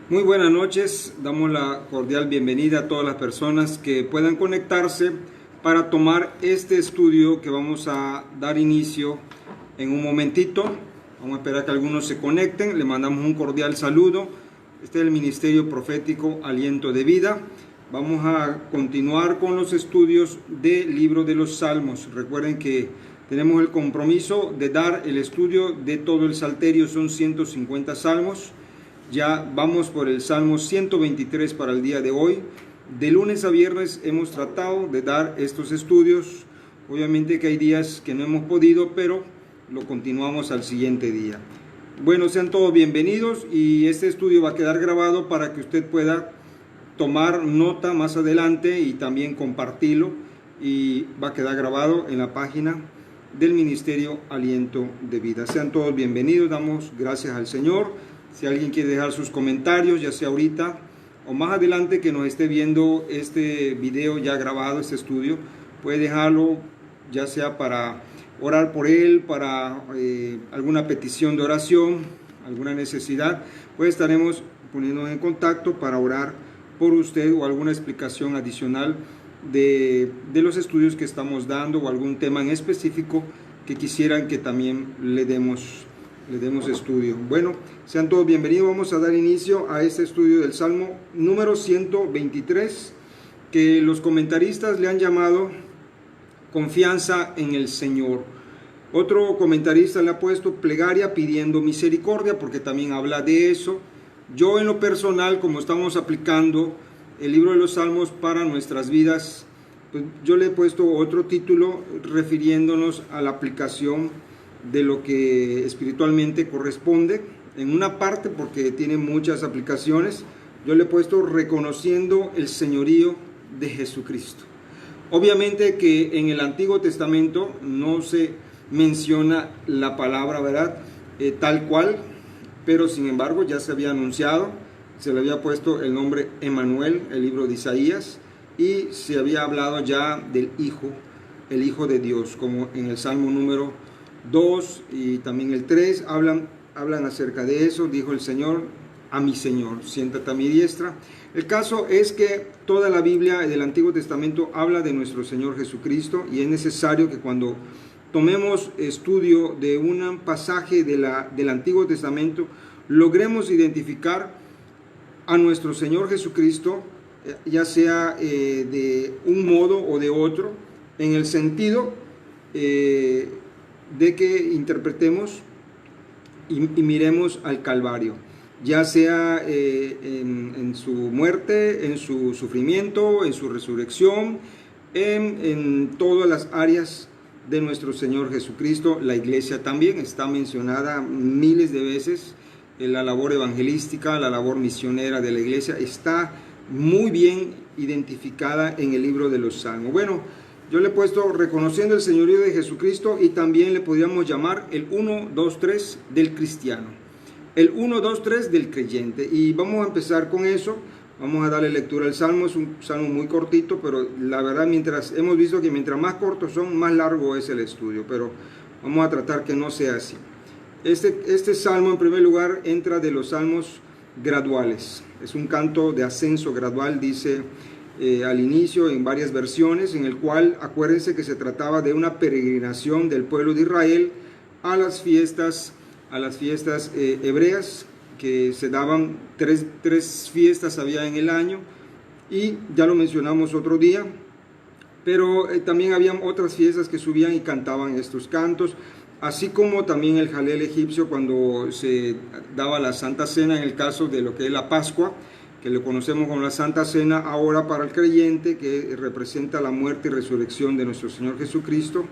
Muy buenas noches, damos la cordial bienvenida a todas las personas que puedan conectarse para tomar este estudio que vamos a dar inicio en un momentito. Vamos a esperar que algunos se conecten, le mandamos un cordial saludo. Este es el Ministerio Profético Aliento de Vida. Vamos a continuar con los estudios del libro de los Salmos. Recuerden que tenemos el compromiso de dar el estudio de todo el Salterio, son 150 salmos. Ya vamos por el Salmo 123 para el día de hoy. De lunes a viernes hemos tratado de dar estos estudios. Obviamente que hay días que no hemos podido, pero lo continuamos al siguiente día. Bueno, sean todos bienvenidos y este estudio va a quedar grabado para que usted pueda tomar nota más adelante y también compartirlo. Y va a quedar grabado en la página del Ministerio Aliento de Vida. Sean todos bienvenidos, damos gracias al Señor. Si alguien quiere dejar sus comentarios, ya sea ahorita o más adelante que nos esté viendo este video ya grabado, este estudio, puede dejarlo ya sea para orar por él, para alguna petición de oración, alguna necesidad, pues estaremos poniéndonos en contacto para orar por usted o alguna explicación adicional de los estudios que estamos dando o algún tema en específico que quisieran que también le demos estudio. Bueno, sean todos bienvenidos. Vamos a dar inicio a este estudio del Salmo número 123, que los comentaristas le han llamado confianza en el Señor. Otro comentarista le ha puesto plegaria pidiendo misericordia, porque también habla de eso. Yo en lo personal, como estamos aplicando el libro de los Salmos para nuestras vidas, pues yo le he puesto otro título refiriéndonos a la aplicación de lo que espiritualmente corresponde. En una parte, porque tiene muchas aplicaciones, yo le he puesto reconociendo el señorío de Jesucristo. Obviamente que en el Antiguo Testamento no se menciona la palabra, ¿verdad? Tal cual, pero sin embargo ya se había anunciado, se le había puesto el nombre Emmanuel, el libro de Isaías, y se había hablado ya del Hijo, el Hijo de Dios, como en el Salmo número 2 y también el 3 hablan acerca de eso. Dijo el Señor a mi Señor, siéntate a mi diestra. El caso es que toda la Biblia del Antiguo Testamento habla de nuestro Señor Jesucristo, y es necesario que cuando tomemos estudio de un pasaje del Antiguo Testamento logremos identificar a nuestro Señor Jesucristo, ya sea de un modo o de otro, en el sentido de que interpretemos y miremos al Calvario, ya sea en su muerte, en su sufrimiento, en su resurrección, en todas las áreas de nuestro Señor Jesucristo. La iglesia también está mencionada miles de veces, la labor evangelística, la labor misionera de la iglesia está muy bien identificada en el libro de los Salmos. Bueno, yo le he puesto reconociendo el señorío de Jesucristo, y también le podríamos llamar el 1, 2, 3 del cristiano, el 1, 2, 3 del creyente. Y vamos a empezar con eso. Vamos a darle lectura al Salmo. Es un salmo muy cortito, pero la verdad hemos visto que mientras más cortos son, más largo es el estudio, pero vamos a tratar que no sea así. Este salmo, en primer lugar, entra de los salmos graduales. Es un canto de ascenso gradual, dice al inicio en varias versiones, en el cual acuérdense que se trataba de una peregrinación del pueblo de Israel a las fiestas hebreas, que se daban tres fiestas había en el año, y ya lo mencionamos otro día, pero también habían otras fiestas que subían y cantaban estos cantos, así como también el Jalel egipcio, cuando se daba la Santa Cena, en el caso de lo que es la Pascua, que lo conocemos como la Santa Cena ahora para el creyente, que representa la muerte y resurrección de nuestro Señor Jesucristo.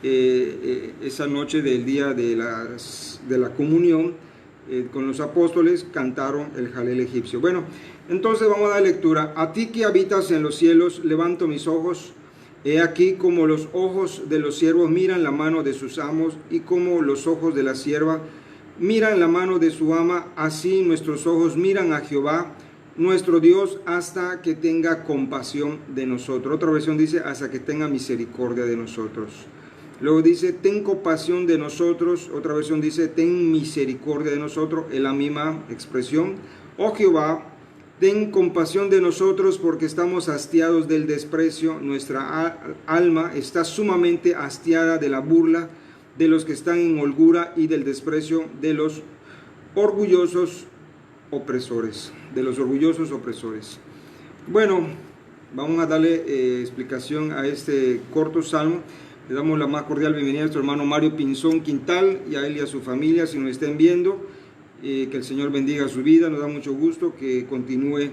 Esa noche del día de la comunión con los apóstoles cantaron el Jalel egipcio. Bueno, entonces vamos a dar lectura. A ti que habitas en los cielos, levanto mis ojos. He aquí como los ojos de los siervos miran la mano de sus amos, y como los ojos de la sierva miran la mano de su ama, así nuestros ojos miran a Jehová, nuestro Dios, hasta que tenga compasión de nosotros. Otra versión dice, hasta que tenga misericordia de nosotros. Luego dice, ten compasión de nosotros. Otra versión dice, ten misericordia de nosotros. Es la misma expresión. Oh Jehová, ten compasión de nosotros porque estamos hastiados del desprecio. Nuestra alma está sumamente hastiada de la burla de los que están en holgura y del desprecio de los orgullosos opresores. Bueno, vamos a darle explicación a este corto salmo. Le damos la más cordial bienvenida a nuestro hermano Mario Pinzón Quintal y a él y a su familia, si nos estén viendo. Que el Señor bendiga su vida, nos da mucho gusto que continúe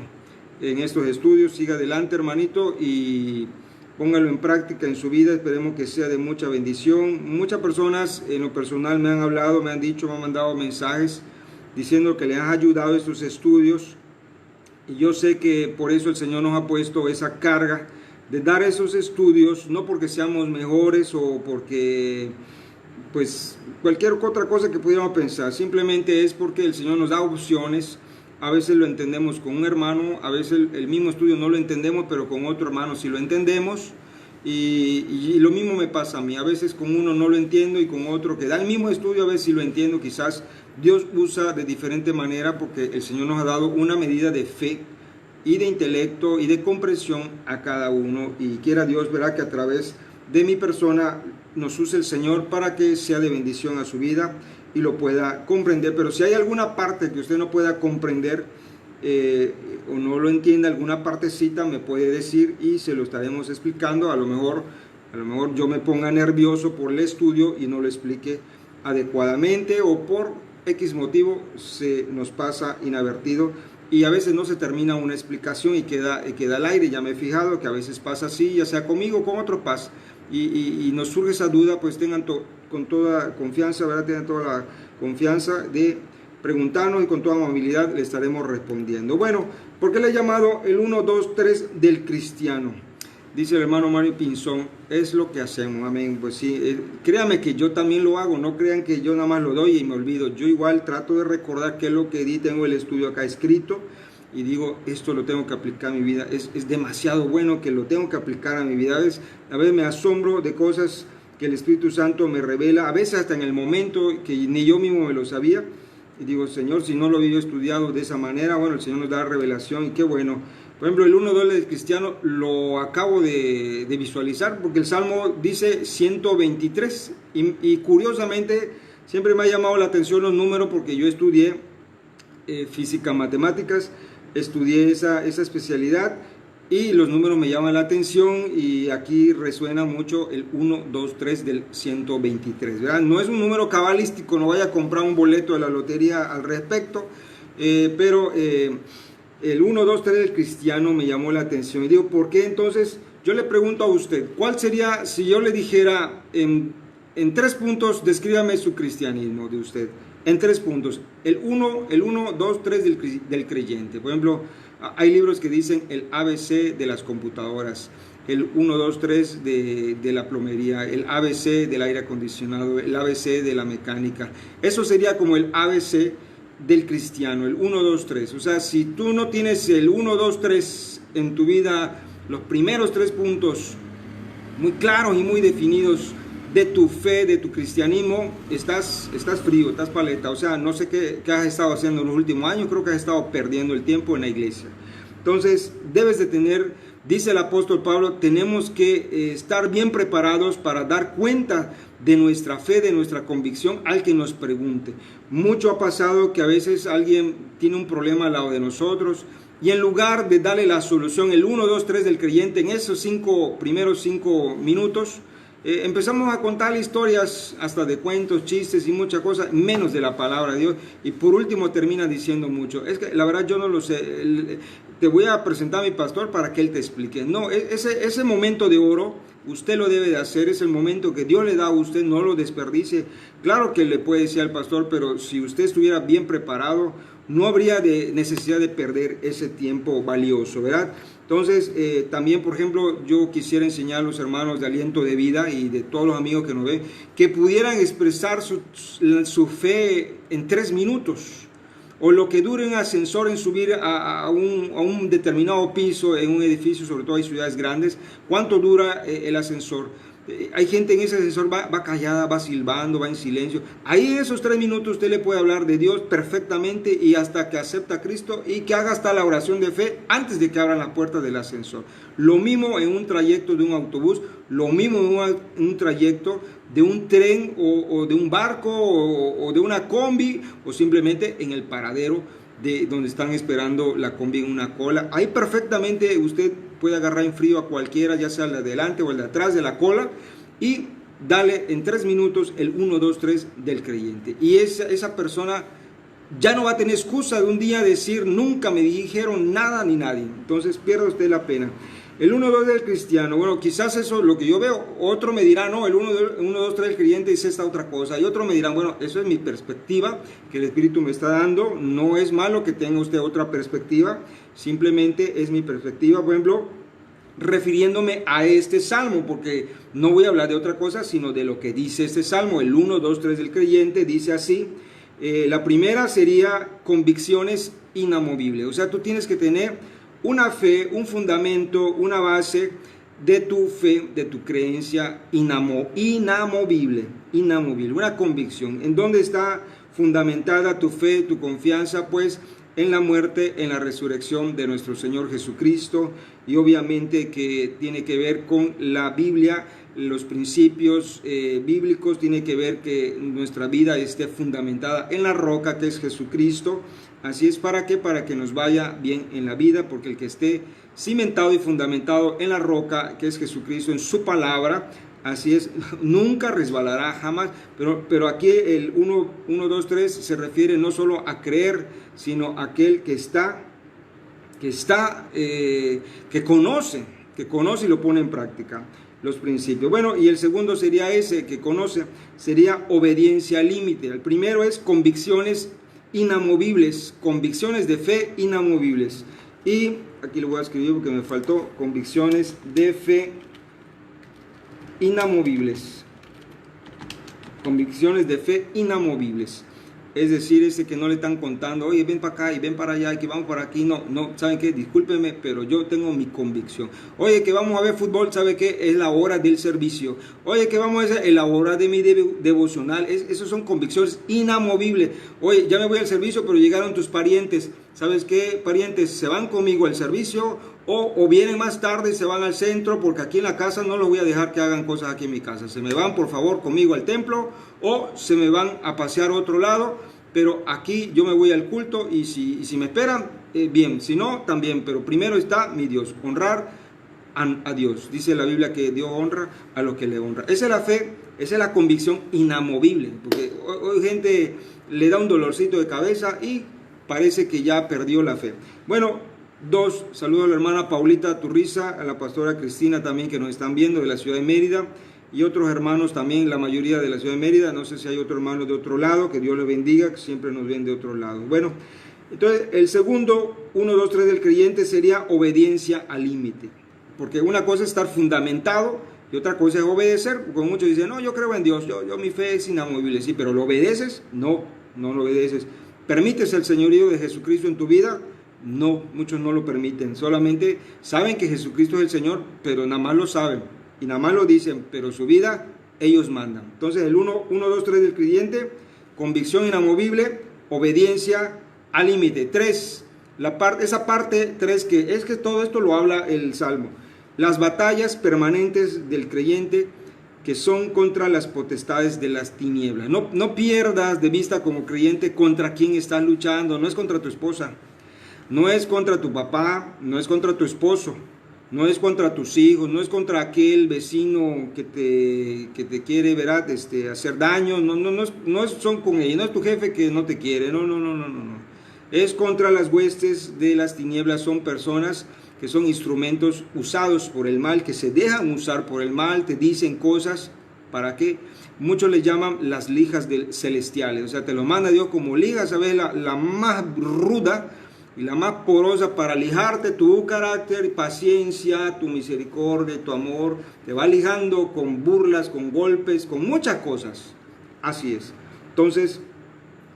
en estos estudios, siga adelante hermanito y póngalo en práctica en su vida, esperemos que sea de mucha bendición. Muchas personas en lo personal me han hablado, me han dicho, me han mandado mensajes diciendo que les ha ayudado estos estudios y yo sé que por eso el Señor nos ha puesto esa carga de dar esos estudios, no porque seamos mejores o porque pues cualquier otra cosa que pudiéramos pensar, simplemente es porque el Señor nos da opciones. A veces lo entendemos con un hermano, a veces el mismo estudio no lo entendemos, pero con otro hermano sí lo entendemos, y lo mismo me pasa a mí, a veces con uno no lo entiendo y con otro que da el mismo estudio a veces sí lo entiendo. Quizás Dios usa de diferente manera porque el Señor nos ha dado una medida de fe y de intelecto y de comprensión a cada uno, y quiera Dios verá que a través de mi persona nos use el Señor para que sea de bendición a su vida y lo pueda comprender. Pero si hay alguna parte que usted no pueda comprender o no lo entienda, alguna partecita me puede decir y se lo estaremos explicando. A lo mejor yo me ponga nervioso por el estudio y no lo explique adecuadamente, o por X motivo se nos pasa inadvertido y a veces no se termina una explicación y queda al aire. Ya me he fijado que a veces pasa así, ya sea conmigo o con otro paz, y nos surge esa duda. Pues tengan con toda confianza, ¿verdad? Tengan toda la confianza de preguntarnos y con toda amabilidad le estaremos respondiendo. Bueno, ¿por qué le he llamado el 1, 2, 3 del cristiano? Dice el hermano Mario Pinzón, es lo que hacemos, amén. Pues sí, créanme que yo también lo hago, no crean que yo nada más lo doy y me olvido. Yo igual trato de recordar qué es lo que di, tengo el estudio acá escrito y digo, esto lo tengo que aplicar a mi vida. Es demasiado bueno que lo tengo que aplicar a mi vida. A veces me asombro de cosas que el Espíritu Santo me revela, a veces hasta en el momento que ni yo mismo me lo sabía. Y digo, Señor, si no lo había estudiado de esa manera, bueno, el Señor nos da revelación y qué bueno. Por ejemplo, el 1, 2 del cristiano lo acabo de visualizar porque el Salmo dice 123 y curiosamente siempre me ha llamado la atención los números porque yo estudié física, matemáticas, estudié esa especialidad y los números me llaman la atención y aquí resuena mucho el 1, 2, 3 del 123, ¿verdad? No es un número cabalístico, no vaya a comprar un boleto de la lotería al respecto, pero el 1, 2, 3 del cristiano me llamó la atención y digo, ¿por qué? Entonces yo le pregunto a usted, ¿cuál sería si yo le dijera en 3 puntos, descríbame su cristianismo de usted? En 3 puntos, el 1, 2, 3 del creyente. Por ejemplo, hay libros que dicen el ABC de las computadoras, el 1, 2, 3 de la plomería, el ABC del aire acondicionado, el ABC de la mecánica. Eso sería como el ABC del cristiano, el 1, 2, 3. O sea, si tú no tienes el 1, 2, 3 en tu vida, los primeros 3 puntos muy claros y muy definidos de tu fe, de tu cristianismo, estás frío, estás paleta. O sea, no sé qué has estado haciendo en los últimos años, creo que has estado perdiendo el tiempo en la iglesia. Entonces, debes de tener, dice el apóstol Pablo, tenemos que estar bien preparados para dar cuenta de nuestra fe, de nuestra convicción al que nos pregunte. Mucho ha pasado que a veces alguien tiene un problema al lado de nosotros y en lugar de darle la solución, el 1, 2, 3 del creyente, en esos primeros 5 minutos, empezamos a contar historias hasta de cuentos, chistes y muchas cosas, menos de la palabra de Dios, y por último termina diciendo mucho. Es que la verdad yo no lo sé, te voy a presentar a mi pastor para que él te explique. No, ese momento de oro usted lo debe de hacer, es el momento que Dios le da a usted, no lo desperdicie. Claro que le puede decir al pastor, pero si usted estuviera bien preparado, no habría necesidad de perder ese tiempo valioso, ¿verdad? Entonces, también, por ejemplo, yo quisiera enseñar a los hermanos de Aliento de Vida y de todos los amigos que nos ven, que pudieran expresar su fe en 3 minutos, o lo que dure un ascensor en subir a un determinado piso en un edificio, sobre todo hay ciudades grandes, cuánto dura el ascensor. Hay gente en ese ascensor, va callada, va silbando, va en silencio. Ahí en esos 3 minutos usted le puede hablar de Dios perfectamente y hasta que acepta a Cristo y que haga hasta la oración de fe antes de que abran la puerta del ascensor. Lo mismo en un trayecto de un autobús, lo mismo en un trayecto de un tren o de un barco o de una combi o simplemente en el paradero de donde están esperando la combi en una cola. Ahí perfectamente usted puede agarrar en frío a cualquiera, ya sea el de adelante o el de atrás de la cola, y darle en 3 minutos el 1, 2, 3 del creyente. Y esa persona ya no va a tener excusa de un día decir nunca me dijeron nada ni nadie. Entonces pierda usted la pena. El 1, 2 del cristiano, bueno, quizás eso es lo que yo veo. Otro me dirá, no, el 1, 2, 3 del creyente dice esta otra cosa. Y otro me dirán, bueno, eso es mi perspectiva que el Espíritu me está dando. No es malo que tenga usted otra perspectiva, simplemente es mi perspectiva, por ejemplo, refiriéndome a este salmo, porque no voy a hablar de otra cosa, sino de lo que dice este salmo. El 1, 2, 3 del creyente dice así. La primera sería convicciones inamovibles. O sea, tú tienes que tener una fe, un fundamento, una base de tu fe, de tu creencia inamovible, una convicción. ¿En dónde está fundamentada tu fe, tu confianza? Pues en la muerte, en la resurrección de nuestro Señor Jesucristo, y obviamente que tiene que ver con la Biblia, los principios bíblicos, tiene que ver que nuestra vida esté fundamentada en la roca que es Jesucristo. Así es, ¿para qué? Para que nos vaya bien en la vida, porque el que esté cimentado y fundamentado en la roca que es Jesucristo, en su palabra, así es, nunca resbalará jamás. Pero aquí el 1, 2, 3 se refiere no solo a creer, sino a aquel que conoce y lo pone en práctica los principios. Bueno, y el segundo sería ese que conoce, sería obediencia al límite. El primero es convicciones inamovibles, convicciones de fe inamovibles. Y aquí lo voy a escribir porque me faltó, convicciones de fe inamovibles. Convicciones de fe inamovibles. Es decir, ese que no le están contando, oye, ven para acá y ven para allá y que vamos para aquí. No, ¿saben qué? Discúlpenme, pero yo tengo mi convicción. Oye, que vamos a ver fútbol, ¿sabe qué? Es la hora del servicio. Oye, que vamos a hacer la hora de mi devocional. Esas son convicciones inamovibles. Oye, ya me voy al servicio, pero llegaron tus parientes. ¿Sabes qué, parientes? ¿Se van conmigo al servicio o vienen más tarde y se van al centro? Porque aquí en la casa no los voy a dejar que hagan cosas aquí en mi casa. Se me van, por favor, conmigo al templo o se me van a pasear a otro lado. Pero aquí yo me voy al culto y si me esperan, bien. Si no, también. Pero primero está mi Dios. Honrar a Dios. Dice la Biblia que Dios honra a los que le honra. Esa es la fe, esa es la convicción inamovible. Porque hoy gente le da un dolorcito de cabeza y parece que ya perdió la fe. Bueno, 2, saludo a la hermana Paulita Turriza, a la pastora Cristina también que nos están viendo de la ciudad de Mérida y otros hermanos también, la mayoría de la ciudad de Mérida. No sé si hay otro hermano de otro lado, que Dios le bendiga, que siempre nos ven de otro lado. Bueno, entonces el segundo, 1, 2, 3 del creyente sería obediencia al límite. Porque una cosa es estar fundamentado y otra cosa es obedecer. Porque muchos dicen, no, yo creo en Dios, yo mi fe es inamovible. Sí, pero ¿lo obedeces? No lo obedeces. ¿Permites el señorío de Jesucristo en tu vida? No, muchos no lo permiten. Solamente saben que Jesucristo es el Señor, pero nada más lo saben. Y nada más lo dicen, pero su vida ellos mandan. Entonces el 1, 2, 3 del creyente, convicción inamovible, obediencia al límite. 3, esa parte 3 que es que todo esto lo habla el Salmo. Las batallas permanentes del creyente que son contra las potestades de las tinieblas. No pierdas de vista como creyente contra quién estás luchando. No es contra tu esposa, no es contra tu papá, no es contra tu esposo, no es contra tus hijos, no es contra aquel vecino que te quiere, ¿verdad? Hacer daño. No son con ella, no es tu jefe que no te quiere, no. Es contra las huestes de las tinieblas, son personas que son instrumentos usados por el mal, que se dejan usar por el mal, te dicen cosas, ¿para qué? Muchos le llaman las lijas celestiales, o sea, te lo manda Dios como liga, ¿sabes? La más ruda y la más porosa para lijarte tu carácter, paciencia, tu misericordia, tu amor, te va lijando con burlas, con golpes, con muchas cosas, así es. Entonces,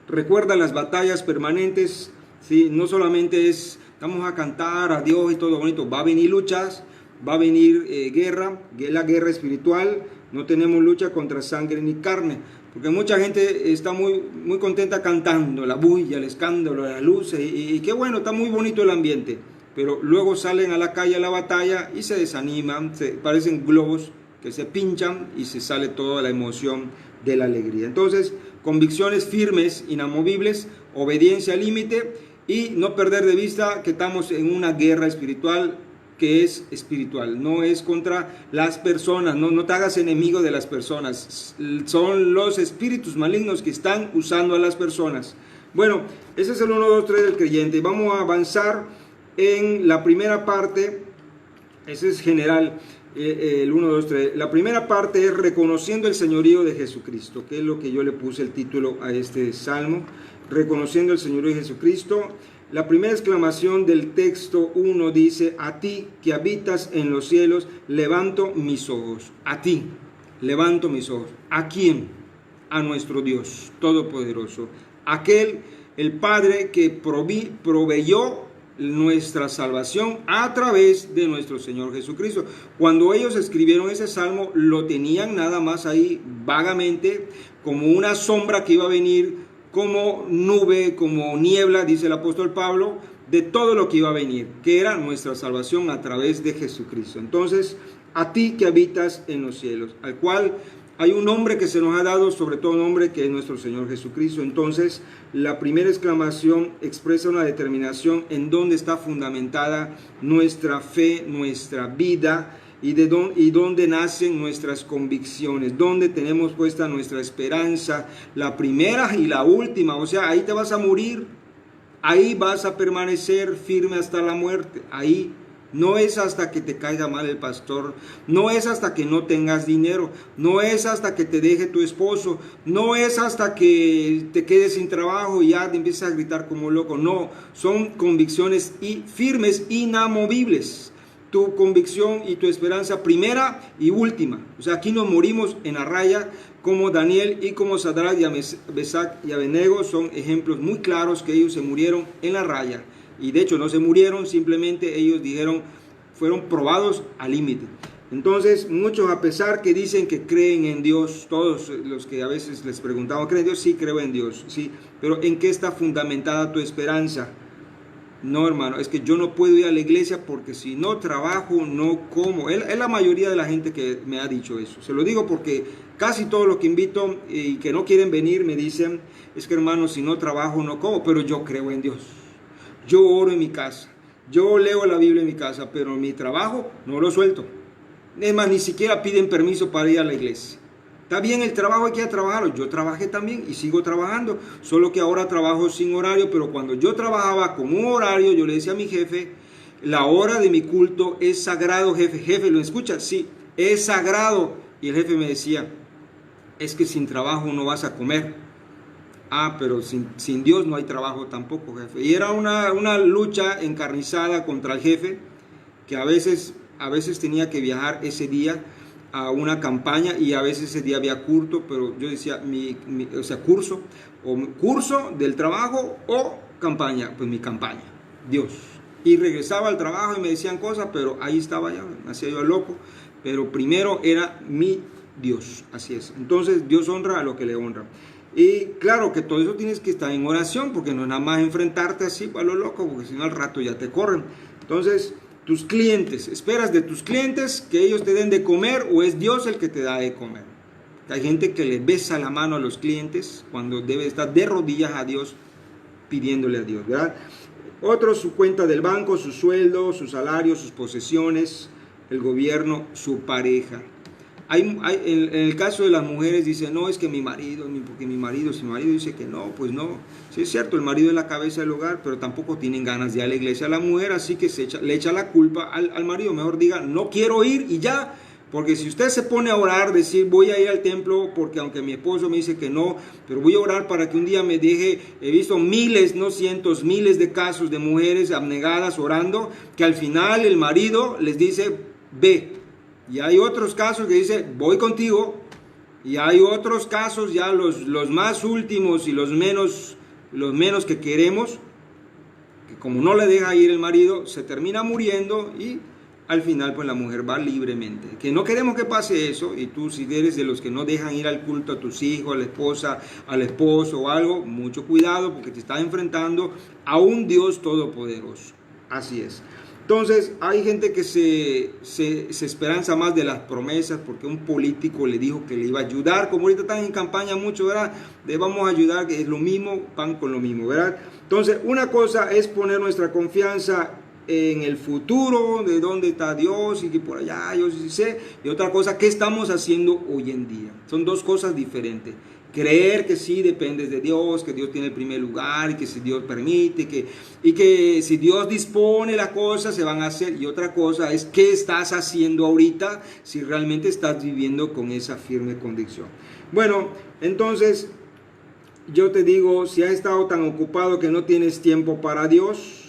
recuerda las batallas permanentes, ¿sí? No solamente es vamos a cantar a Dios y todo bonito, va a venir luchas, va a venir guerra, la guerra espiritual, No tenemos lucha contra sangre ni carne, porque mucha gente está muy contenta cantando, la bulla, el escándalo, las luces, y qué bueno, está muy bonito el ambiente, pero luego salen a la calle a la batalla y se desaniman, parecen globos que se pinchan y se sale toda la emoción de la alegría. Entonces, convicciones firmes, inamovibles, obediencia al límite y no perder de vista que estamos en una guerra espiritual que es espiritual, no es contra las personas, no te hagas enemigo de las personas, son los espíritus malignos que están usando a las personas. Bueno, ese es el 1, 2, 3 del creyente. Vamos a avanzar en la primera parte, ese es general, el 1, 2, 3. La primera parte es reconociendo el señorío de Jesucristo, que es lo que yo le puse el título a este salmo, reconociendo el señorío de Jesucristo. La primera exclamación del texto 1 dice: a ti que habitas en los cielos, levanto mis ojos. A ti, levanto mis ojos. ¿A quién? A nuestro Dios Todopoderoso. Aquel, el Padre que proveyó nuestra salvación a través de nuestro Señor Jesucristo. Cuando ellos escribieron ese salmo, lo tenían nada más ahí vagamente, como una sombra que iba a venir, como nube, como niebla, dice el apóstol Pablo, de todo lo que iba a venir, que era nuestra salvación a través de Jesucristo. Entonces, a ti que habitas en los cielos, al cual hay un nombre que se nos ha dado, sobre todo nombre, que es nuestro Señor Jesucristo. Entonces, la primera exclamación expresa una determinación en dónde está fundamentada nuestra fe, nuestra vida, y dónde nacen nuestras convicciones, dónde tenemos puesta nuestra esperanza, la primera y la última. O sea, ahí te vas a morir, ahí vas a permanecer firme hasta la muerte, ahí. No es hasta que te caiga mal el pastor, no es hasta que no tengas dinero, no es hasta que te deje tu esposo, no es hasta que te quedes sin trabajo y ya te empiezas a gritar como loco. No, son convicciones firmes, inamovibles. Tu convicción y tu esperanza primera y última. O sea, aquí nos morimos en la raya, como Daniel y como Sadrach, Mesach y Abednego son ejemplos muy claros que ellos se murieron en la raya. Y de hecho no se murieron, simplemente ellos fueron probados al límite. Entonces, muchos, a pesar que dicen que creen en Dios, todos los que a veces les preguntamos, ¿creen en Dios? Sí, creo en Dios, sí. Pero ¿en qué está fundamentada tu esperanza? No, hermano, es que yo no puedo ir a la iglesia porque si no trabajo, no como. Es la mayoría de la gente que me ha dicho eso. Se lo digo porque casi todos los que invito y que no quieren venir me dicen, es que hermano, si no trabajo, no como. Pero yo creo en Dios. Yo oro en mi casa. Yo leo la Biblia en mi casa, pero mi trabajo no lo suelto. Es más, ni siquiera piden permiso para ir a la iglesia. Está bien el trabajo, hay que ir a trabajarlo. Yo trabajé también y sigo trabajando, solo que ahora trabajo sin horario, pero cuando yo trabajaba con un horario, yo le decía a mi jefe, la hora de mi culto es sagrado, jefe. Jefe, ¿lo escucha? Sí, es sagrado. Y el jefe me decía, es que sin trabajo no vas a comer. Ah, pero sin Dios no hay trabajo tampoco, jefe. Y era una lucha encarnizada contra el jefe, que a veces tenía que viajar ese día a una campaña y a veces ese día había curso, pero yo decía, curso del trabajo o campaña, pues mi campaña, Dios. Y regresaba al trabajo y me decían cosas, pero ahí estaba ya, me hacía yo loco, pero primero era mi Dios, así es. Entonces Dios honra a lo que le honra. Y claro que todo eso tienes que estar en oración, porque no es nada más enfrentarte así a lo loco, porque si no al rato ya te corren. Entonces, tus clientes, ¿esperas de tus clientes que ellos te den de comer o es Dios el que te da de comer? Hay gente que le besa la mano a los clientes cuando debe estar de rodillas a Dios pidiéndole a Dios, ¿verdad? Otros, su cuenta del banco, su sueldo, su salario, sus posesiones, el gobierno, su pareja. En el caso de las mujeres dice, no, es que mi marido, porque mi marido, si mi marido dice que no, pues no. Sí es cierto, el marido es la cabeza del hogar, pero tampoco tienen ganas de ir a la iglesia a la mujer, así que le echa la culpa al marido. Mejor diga, no quiero ir y ya, porque si usted se pone a orar, decir, voy a ir al templo, porque aunque mi esposo me dice que no, pero voy a orar para que un día me deje. He visto miles, no cientos, miles de casos de mujeres abnegadas orando, que al final el marido les dice, ve. Y hay otros casos que dice, voy contigo. Y hay otros casos, ya los más últimos y los menos que queremos, que como no le deja ir el marido, se termina muriendo y al final pues la mujer va libremente. Que no queremos que pase eso, y tú si eres de los que no dejan ir al culto a tus hijos, a la esposa, al esposo o algo, mucho cuidado porque te estás enfrentando a un Dios todopoderoso. Así es. Entonces hay gente que se esperanza más de las promesas porque un político le dijo que le iba a ayudar, como ahorita están en campaña mucho, ¿verdad? Le vamos a ayudar, que es lo mismo, van con lo mismo, ¿verdad? Entonces una cosa es poner nuestra confianza en el futuro, de dónde está Dios y que por allá yo sí sé, y otra cosa, ¿qué estamos haciendo hoy en día? Son dos cosas diferentes. Creer que sí dependes de Dios, que Dios tiene el primer lugar y que si Dios permite, y que si Dios dispone las cosas se van a hacer. Y otra cosa es qué estás haciendo ahorita, si realmente estás viviendo con esa firme convicción. Bueno, entonces yo te digo, si has estado tan ocupado que no tienes tiempo para Dios,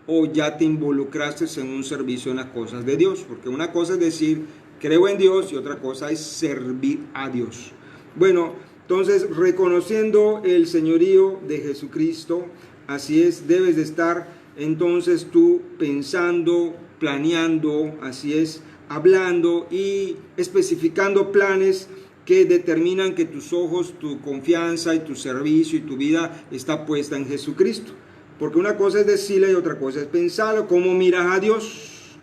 o ya te involucraste en un servicio en las cosas de Dios, porque una cosa es decir creo en Dios y otra cosa es servir a Dios. Bueno, entonces reconociendo el señorío de Jesucristo, así es, debes de estar entonces tú pensando, planeando, así es, hablando y especificando planes que determinan que tus ojos, tu confianza y tu servicio y tu vida está puesta en Jesucristo. Porque una cosa es decirle y otra cosa es pensarlo. ¿Cómo miras a Dios?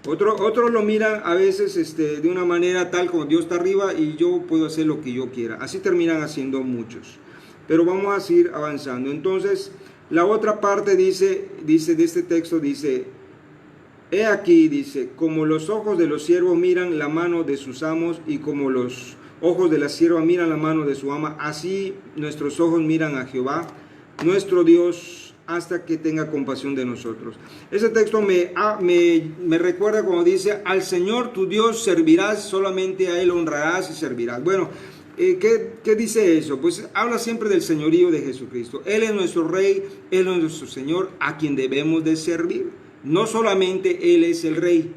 Otros lo miran a veces de una manera tal como Dios está arriba y yo puedo hacer lo que yo quiera. Así terminan haciendo muchos. Pero vamos a seguir avanzando. Entonces, la otra parte dice de este texto, dice, he aquí, dice, como los ojos de los siervos miran la mano de sus amos y como los ojos de la sierva miran la mano de su ama, así nuestros ojos miran a Jehová, nuestro Dios, hasta que tenga compasión de nosotros. Ese texto me recuerda cuando dice, al Señor tu Dios servirás, solamente a Él honrarás y servirás. Bueno, ¿qué dice eso? Pues habla siempre del señorío de Jesucristo. Él es nuestro Rey, Él es nuestro Señor, a quien debemos de servir. No solamente Él es el Rey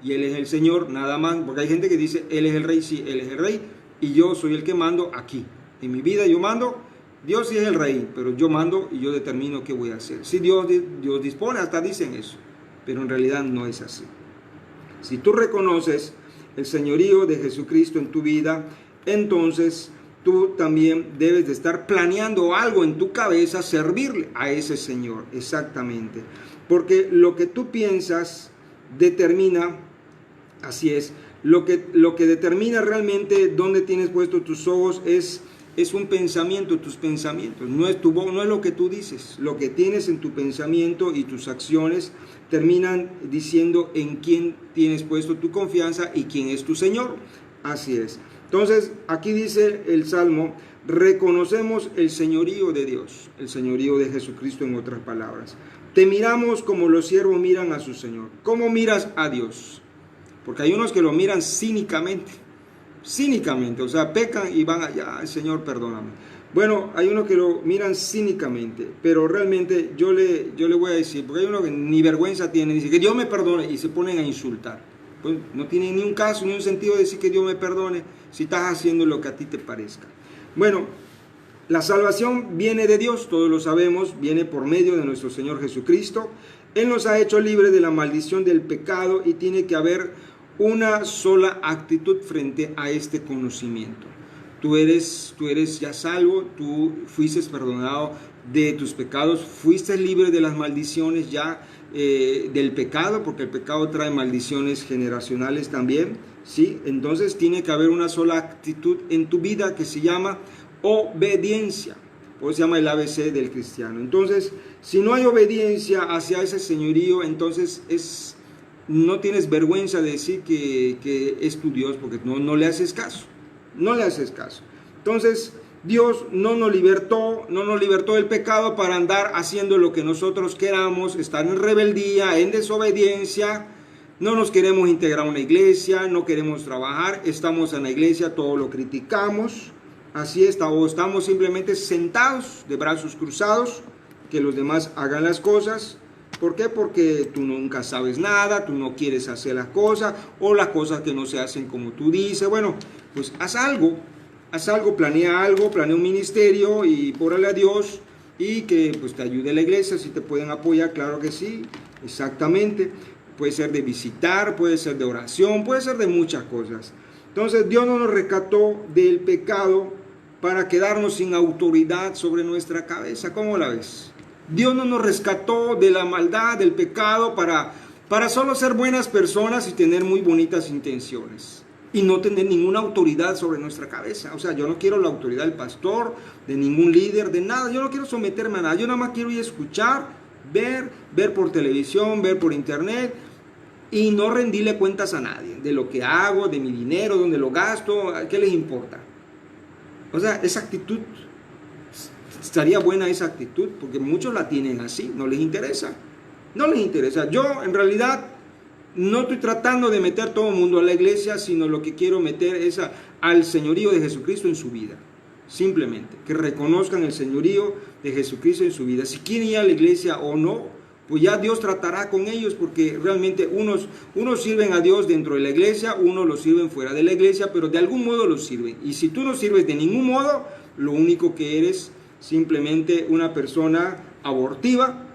y Él es el Señor, nada más, porque hay gente que dice, Él es el Rey, sí, Él es el Rey, y yo soy el que mando aquí. En mi vida yo mando. Dios sí es el Rey, pero yo mando y yo determino qué voy a hacer. Si Dios dispone, hasta dicen eso, pero en realidad no es así. Si tú reconoces el señorío de Jesucristo en tu vida, entonces tú también debes de estar planeando algo en tu cabeza, servirle a ese Señor, exactamente. Porque lo que tú piensas determina, así es, lo que determina realmente dónde tienes puestos tus ojos es un pensamiento, tus pensamientos, no es tu voz, no es lo que tú dices, lo que tienes en tu pensamiento y tus acciones terminan diciendo en quién tienes puesto tu confianza y quién es tu Señor, así es. Entonces aquí dice el Salmo, reconocemos el señorío de Dios, el señorío de Jesucristo en otras palabras. Te miramos como los siervos miran a su Señor. ¿Cómo miras a Dios? Porque hay unos que lo miran cínicamente, o sea, pecan y van allá, Señor, perdóname. Bueno, hay unos que lo miran cínicamente, pero realmente yo le voy a decir, porque hay unos que ni vergüenza tienen, dice que Dios me perdone y se ponen a insultar. Pues no tiene ni un caso, ni un sentido de decir que Dios me perdone si estás haciendo lo que a ti te parezca. Bueno, la salvación viene de Dios, todos lo sabemos, viene por medio de nuestro Señor Jesucristo. Él nos ha hecho libres de la maldición del pecado y tiene que haber una sola actitud frente a este conocimiento. Tú eres ya salvo, tú fuiste perdonado de tus pecados, fuiste libre de las maldiciones ya del pecado, porque el pecado trae maldiciones generacionales también, ¿sí? Entonces tiene que haber una sola actitud en tu vida que se llama obediencia, o se llama el ABC del cristiano. Entonces, si no hay obediencia hacia ese señorío, entonces no tienes vergüenza de decir que es tu Dios, porque no le haces caso, no le haces caso. Entonces Dios no nos libertó del pecado para andar haciendo lo que nosotros queramos, estar en rebeldía, en desobediencia. No nos queremos integrar a una iglesia, no queremos trabajar, estamos en la iglesia, todo lo criticamos, así está, o estamos simplemente sentados de brazos cruzados, que los demás hagan las cosas. ¿Por qué? Porque tú nunca sabes nada, tú no quieres hacer las cosas, o las cosas que no se hacen como tú dices. Bueno, pues haz algo, planea un ministerio y órale a Dios y que pues te ayude la iglesia, si te pueden apoyar, claro que sí, exactamente. puede ser de visitar, puede ser de oración, puede ser de muchas cosas. Entonces Dios no nos rescató del pecado para quedarnos sin autoridad sobre nuestra cabeza. ¿Cómo la ves? Dios no nos rescató de la maldad, del pecado, para solo ser buenas personas y tener muy bonitas intenciones y no tener ninguna autoridad sobre nuestra cabeza. O sea, yo no quiero la autoridad del pastor, de ningún líder, de nada. Yo no quiero someterme a nada. Yo nada más quiero ir a escuchar, ver por televisión, ver por internet y no rendirle cuentas a nadie de lo que hago, de mi dinero, dónde lo gasto, ¿qué les importa? O sea, esa actitud, estaría buena esa actitud, porque muchos la tienen así, no les interesa. No les interesa. Yo en realidad no estoy tratando de meter todo el mundo a la iglesia, sino lo que quiero meter es al señorío de Jesucristo en su vida. Simplemente, que reconozcan el señorío de Jesucristo en su vida. Si quieren ir a la iglesia o no, pues ya Dios tratará con ellos, porque realmente unos sirven a Dios dentro de la iglesia, unos lo sirven fuera de la iglesia, pero de algún modo los sirven. Y si tú no sirves de ningún modo, lo único que eres simplemente una persona abortiva,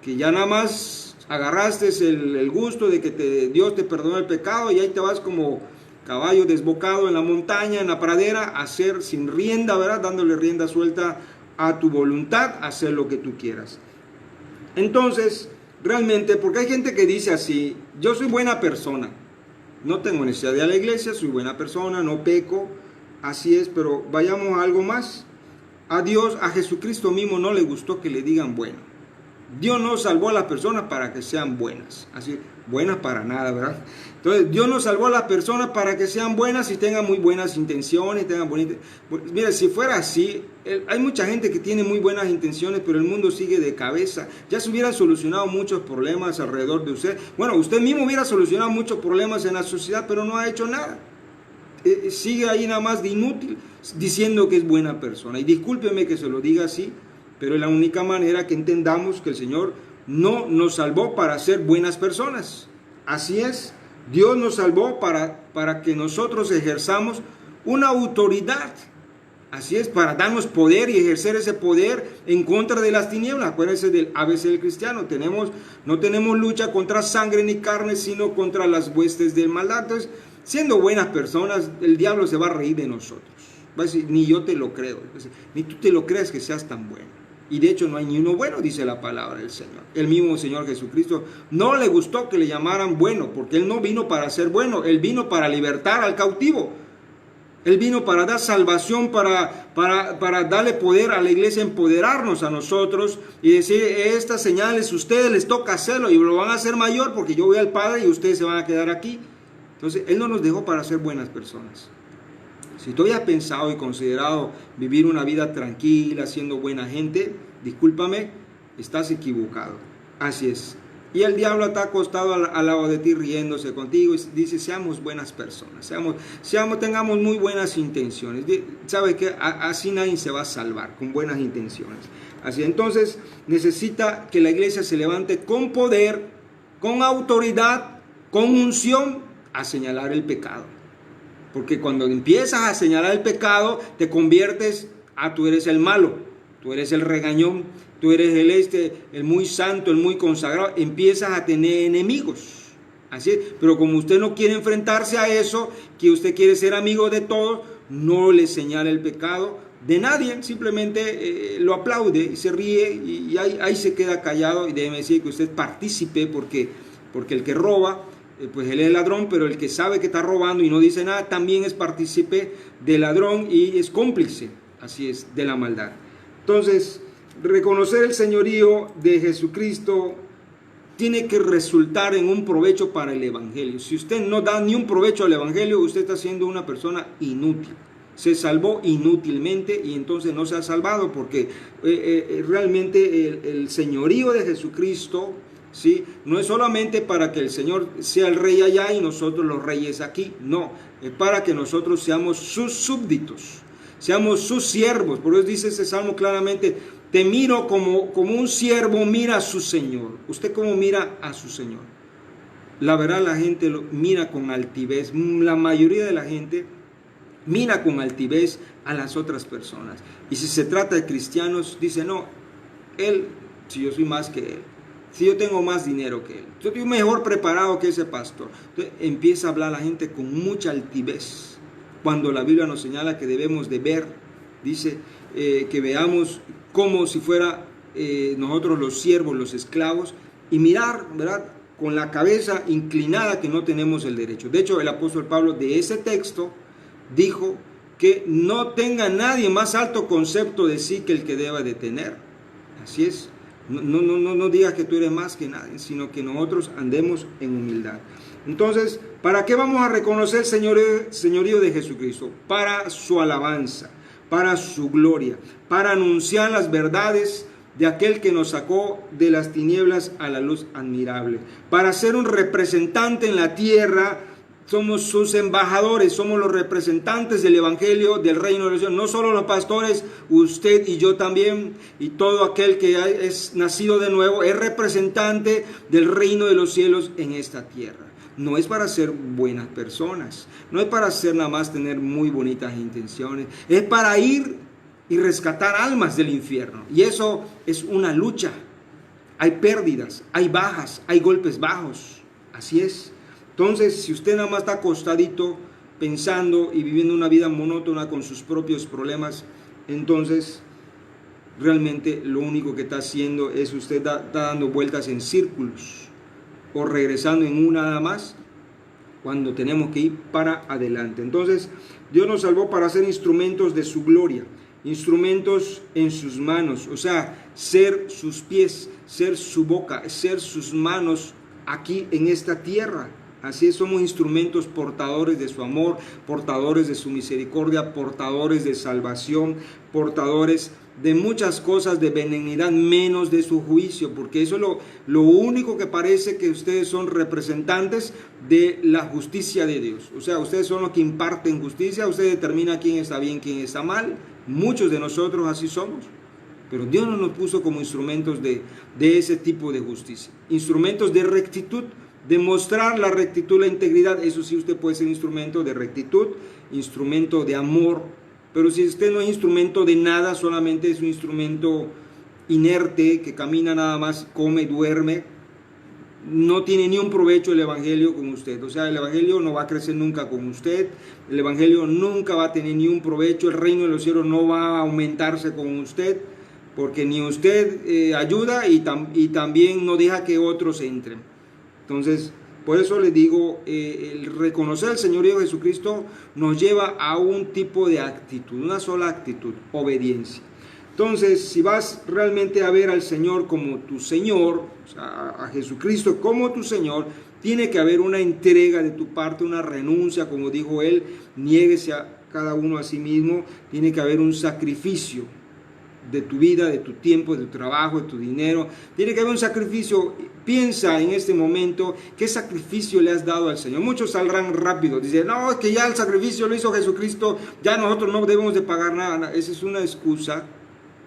que ya nada más agarraste el gusto de que Dios te perdonó el pecado y ahí te vas como caballo desbocado en la montaña, en la pradera, a hacer sin rienda, ¿verdad? Dándole rienda suelta a tu voluntad, a hacer lo que tú quieras. Entonces, realmente, porque hay gente que dice así, yo soy buena persona, no tengo necesidad de ir a la iglesia, soy buena persona, no peco, así es, pero vayamos a algo más. A Dios, a Jesucristo mismo no le gustó que le digan bueno. Dios no salvó a las personas para que sean buenas, así, buenas para nada, ¿verdad? Entonces, Dios nos salvó a las personas para que sean buenas y tengan muy buenas intenciones, tengan bonitas. Mira, si fuera así, hay mucha gente que tiene muy buenas intenciones, pero el mundo sigue de cabeza. Ya se hubieran solucionado muchos problemas alrededor de usted. Bueno, usted mismo hubiera solucionado muchos problemas en la sociedad, pero no ha hecho nada. Sigue ahí nada más de inútil, diciendo que es buena persona. Y discúlpeme que se lo diga así, pero es la única manera que entendamos que el Señor no nos salvó para ser buenas personas. Así es, Dios nos salvó para que nosotros ejerzamos una autoridad. Así es, para darnos poder y ejercer ese poder en contra de las tinieblas. Acuérdense del ABC del cristiano. No tenemos lucha contra sangre ni carne, sino contra las huestes del maldad. Entonces, siendo buenas personas, el diablo se va a reír de nosotros. Va a decir, ni yo te lo creo, ni tú te lo crees que seas tan bueno. Y de hecho no hay ni uno bueno, dice la palabra del Señor. El mismo Señor Jesucristo no le gustó que le llamaran bueno, porque Él no vino para ser bueno, Él vino para libertar al cautivo. Él vino para dar salvación, para darle poder a la iglesia, empoderarnos a nosotros y decir, estas señales ustedes les toca hacerlo y lo van a hacer mayor porque yo voy al Padre y ustedes se van a quedar aquí. Entonces, Él no nos dejó para ser buenas personas. Si tú hayas pensado y considerado vivir una vida tranquila, siendo buena gente, discúlpame, estás equivocado. Así es. Y el diablo está acostado al lado de ti riéndose contigo y dice, seamos buenas personas, tengamos muy buenas intenciones. ¿Sabe qué? Así nadie se va a salvar, con buenas intenciones. Así entonces necesita que la iglesia se levante con poder, con autoridad, con unción a señalar el pecado. Porque cuando empiezas a señalar el pecado, te conviertes tú eres el malo, tú eres el regañón, tú eres el muy santo, el muy consagrado. Empiezas a tener enemigos. Así es. Pero como usted no quiere enfrentarse a eso, que usted quiere ser amigo de todos, no le señala el pecado de nadie, simplemente lo aplaude y se ríe y ahí se queda callado. Y déjeme decir que usted participe porque el que roba, pues él es ladrón, pero el que sabe que está robando y no dice nada, también es partícipe del ladrón y es cómplice, así es, de la maldad. Entonces, reconocer el señorío de Jesucristo tiene que resultar en un provecho para el evangelio. Si usted no da ni un provecho al evangelio, usted está siendo una persona inútil. Se salvó inútilmente y entonces no se ha salvado porque realmente el señorío de Jesucristo, ¿sí?, no es solamente para que el Señor sea el rey allá y nosotros los reyes aquí, no, es para que nosotros seamos sus súbditos, seamos sus siervos. Por eso dice ese salmo claramente, te miro como un siervo mira a su Señor. ¿Usted cómo mira a su Señor? La verdad, la gente lo mira con altivez, la mayoría de la gente mira con altivez a las otras personas. Y si se trata de cristianos, dice, no, si yo soy más que él. Si yo tengo más dinero que él, yo estoy mejor preparado que ese pastor. Entonces empieza a hablar la gente con mucha altivez, cuando la Biblia nos señala que debemos de ver, dice que veamos como si fuera nosotros los siervos, los esclavos, y mirar, ¿verdad?, con la cabeza inclinada, que no tenemos el derecho. De hecho, el apóstol Pablo de ese texto dijo que no tenga nadie más alto concepto de sí que el que deba de tener. Así es. No digas que tú eres más que nadie, sino que nosotros andemos en humildad. Entonces, ¿para qué vamos a reconocer el señorío de Jesucristo? Para su alabanza, para su gloria, para anunciar las verdades de aquel que nos sacó de las tinieblas a la luz admirable. Para ser un representante en la tierra. Somos sus embajadores, somos los representantes del evangelio, del reino de los cielos. No solo los pastores, usted y yo también, y todo aquel que es nacido de nuevo, es representante del reino de los cielos en esta tierra. No es para ser buenas personas, no es para ser nada más tener muy bonitas intenciones, es para ir y rescatar almas del infierno. Y eso es una lucha. Hay pérdidas, hay bajas, hay golpes bajos. Así es. Entonces, si usted nada más está acostadito pensando y viviendo una vida monótona con sus propios problemas, entonces realmente lo único que está haciendo es usted está dando vueltas en círculos o regresando en una nada más, cuando tenemos que ir para adelante. Entonces, Dios nos salvó para ser instrumentos de su gloria, instrumentos en sus manos, o sea, ser sus pies, ser su boca, ser sus manos aquí en esta tierra. Así es, somos instrumentos portadores de su amor, portadores de su misericordia, portadores de salvación, portadores de muchas cosas, de benignidad, menos de su juicio, porque eso es lo único que parece que ustedes son representantes de la justicia de Dios. O sea, ustedes son los que imparten justicia, ustedes determinan quién está bien, quién está mal. Muchos de nosotros así somos. Pero Dios no nos puso como instrumentos de ese tipo de justicia, instrumentos de rectitud, demostrar la rectitud, la integridad. Eso sí, usted puede ser instrumento de rectitud, instrumento de amor, pero si usted no es instrumento de nada, solamente es un instrumento inerte que camina nada más, come, duerme, no tiene ni un provecho el evangelio con usted. O sea, el evangelio no va a crecer nunca con usted, el evangelio nunca va a tener ni un provecho, el reino de los cielos no va a aumentarse con usted, porque ni usted ayuda y también no deja que otros entren. Entonces, por eso les digo, el reconocer al Señorío de Jesucristo nos lleva a un tipo de actitud, una sola actitud, obediencia. Entonces, si vas realmente a ver al Señor como tu Señor, o sea, a Jesucristo como tu Señor, tiene que haber una entrega de tu parte, una renuncia, como dijo Él, niéguese a cada uno a sí mismo, tiene que haber un sacrificio de tu vida, de tu tiempo, de tu trabajo, de tu dinero. Tiene que haber un sacrificio. Piensa en este momento qué sacrificio le has dado al Señor. Muchos saldrán rápido, dicen, no, es que ya el sacrificio lo hizo Jesucristo, ya nosotros no debemos de pagar nada. Esa es una excusa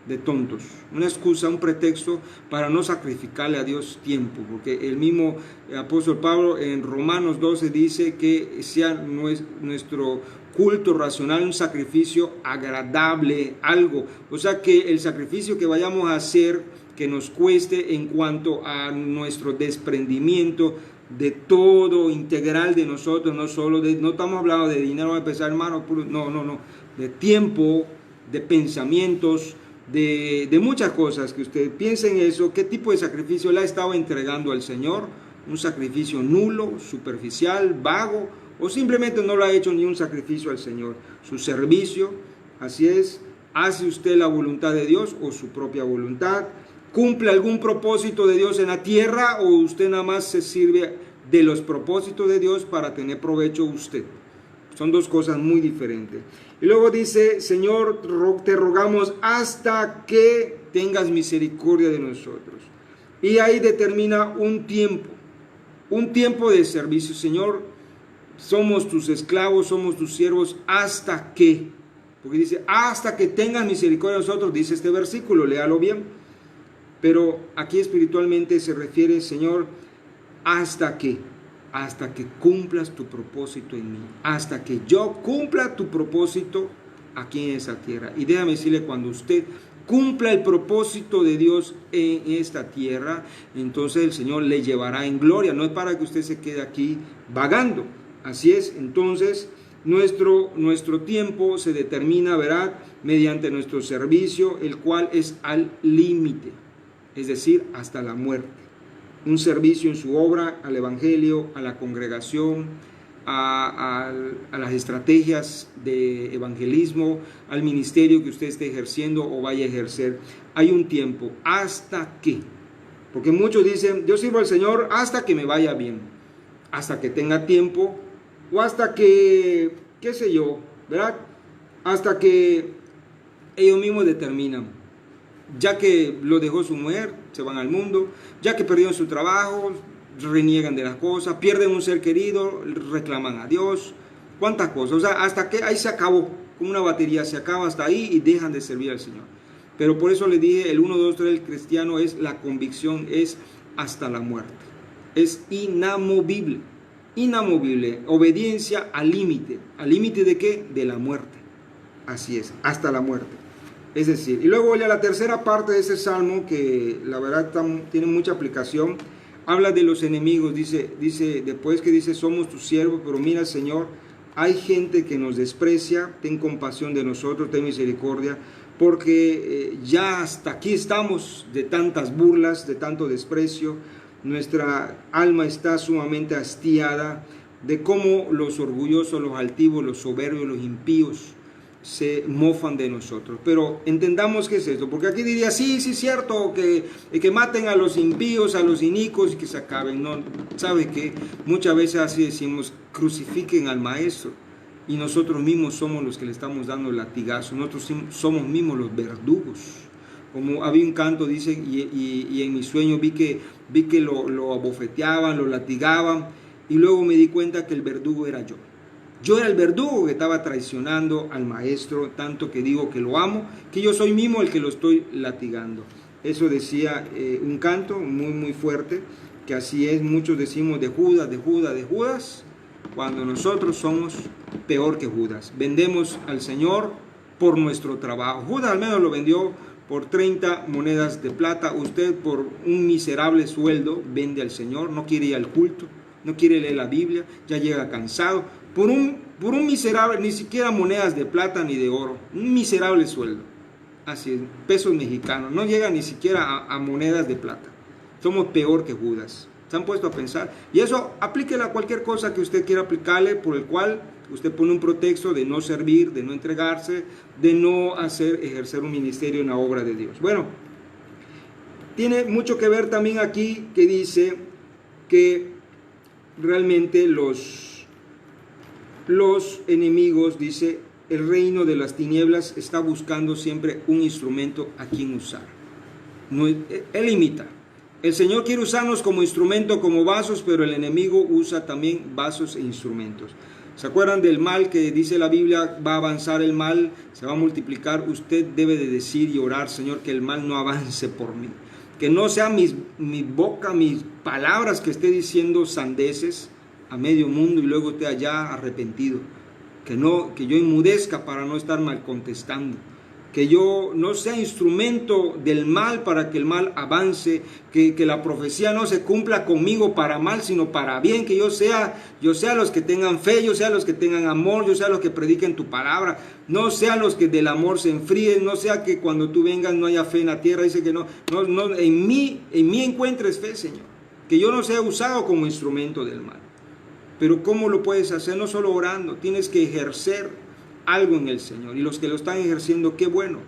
de tontos, una excusa, un pretexto para no sacrificarle a Dios tiempo, porque el mismo apóstol Pablo en Romanos 12 dice que sea nuestro culto racional un sacrificio agradable, algo, o sea que el sacrificio que vayamos a hacer que nos cueste en cuanto a nuestro desprendimiento de todo integral de nosotros, no solo no estamos hablando de dinero, de pesar, hermano, no, de tiempo, de pensamientos, de muchas cosas que usted piense en eso. ¿Qué tipo de sacrificio le ha estado entregando al Señor? ¿Un sacrificio nulo, superficial, vago? ¿O simplemente no lo ha hecho ni un sacrificio al Señor? Su servicio, así es, ¿hace usted la voluntad de Dios o su propia voluntad? ¿Cumple algún propósito de Dios en la tierra o usted nada más se sirve de los propósitos de Dios para tener provecho usted? Son dos cosas muy diferentes. Y luego dice, Señor, te rogamos hasta que tengas misericordia de nosotros. Y ahí determina un tiempo de servicio. Señor, somos tus esclavos, somos tus siervos, ¿hasta qué? Porque dice, hasta que tengas misericordia de nosotros, dice este versículo, léalo bien. Pero aquí espiritualmente se refiere, Señor, ¿hasta qué? Hasta que cumplas tu propósito en mí, hasta que yo cumpla tu propósito aquí en esa tierra. Y déjame decirle, cuando usted cumpla el propósito de Dios en esta tierra, entonces el Señor le llevará en gloria. No es para que usted se quede aquí vagando. Así es, entonces nuestro tiempo se determina, ¿verdad?, mediante nuestro servicio, el cual es al límite, es decir, hasta la muerte. Un servicio en su obra, al evangelio, a la congregación, a las estrategias de evangelismo, al ministerio que usted esté ejerciendo o vaya a ejercer. Hay un tiempo, ¿hasta qué? Porque muchos dicen, yo sirvo al Señor hasta que me vaya bien, hasta que tenga tiempo, o hasta que, qué sé yo, ¿verdad? Hasta que ellos mismos determinan. Ya que lo dejó su mujer, se van al mundo, ya que perdieron su trabajo, reniegan de las cosas, pierden un ser querido, reclaman a Dios, cuántas cosas. O sea, hasta que ahí se acabó, como una batería, se acaba hasta ahí y dejan de servir al Señor. Pero por eso les dije, el 1, 2, 3 del cristiano es la convicción, es hasta la muerte. Es inamovible, inamovible, obediencia al límite. ¿Al límite de qué? De la muerte. Así es, hasta la muerte. Es decir, y luego la tercera parte de ese salmo, que la verdad tiene mucha aplicación, habla de los enemigos, dice, después que dice, somos tus siervos, pero mira, Señor, hay gente que nos desprecia, ten compasión de nosotros, ten misericordia, porque ya hasta aquí estamos de tantas burlas, de tanto desprecio, nuestra alma está sumamente hastiada de cómo los orgullosos, los altivos, los soberbios, los impíos se mofan de nosotros. Pero entendamos qué es esto, porque aquí diría, sí, cierto, que maten a los impíos, a los inicuos y que se acaben. No, ¿sabe qué? Muchas veces así decimos, crucifiquen al maestro, y nosotros mismos somos los que le estamos dando el latigazo, nosotros somos mismos los verdugos. Como había un canto, dice, y en mi sueño vi que lo abofeteaban, lo latigaban, y luego me di cuenta que el verdugo era yo. Yo era el verdugo que estaba traicionando al maestro, tanto que digo que lo amo, que yo soy mismo el que lo estoy latigando. Eso decía un canto muy fuerte, que así es, muchos decimos de Judas, cuando nosotros somos peor que Judas. Vendemos al Señor por nuestro trabajo. Judas al menos lo vendió por 30 monedas de plata. Usted por un miserable sueldo vende al Señor, no quiere ir al culto, no quiere leer la Biblia, ya llega cansado. Por un miserable, ni siquiera monedas de plata ni de oro, un miserable sueldo, así es, pesos mexicanos, no llega ni siquiera a monedas de plata. Somos peor que Judas. ¿Se han puesto a pensar? Y eso aplíquela a cualquier cosa que usted quiera aplicarle, por el cual usted pone un pretexto de no servir, de no entregarse, de no ejercer un ministerio en la obra de Dios. Bueno, tiene mucho que ver también aquí que dice que realmente los enemigos, dice, el reino de las tinieblas está buscando siempre un instrumento a quien usar. No, él imita. El Señor quiere usarnos como instrumento, como vasos, pero el enemigo usa también vasos e instrumentos. ¿Se acuerdan del mal que dice la Biblia? Va a avanzar el mal, se va a multiplicar. Usted debe de decir y orar, Señor, que el mal no avance por mí. Que no sea mi boca, mis palabras que esté diciendo sandeces a medio mundo y luego esté allá arrepentido. Que yo enmudezca para no estar mal contestando. Que yo no sea instrumento del mal para que el mal avance, que la profecía no se cumpla conmigo para mal, sino para bien, que yo sea los que tengan fe, yo sea los que tengan amor, yo sea los que prediquen tu palabra, no sea los que del amor se enfríen, no sea que cuando tú vengas no haya fe en la tierra. Dice que no, en mí encuentres fe, Señor, que yo no sea usado como instrumento del mal. Pero ¿cómo lo puedes hacer? No solo orando, tienes que ejercer algo en el Señor, y los que lo están ejerciendo, qué bueno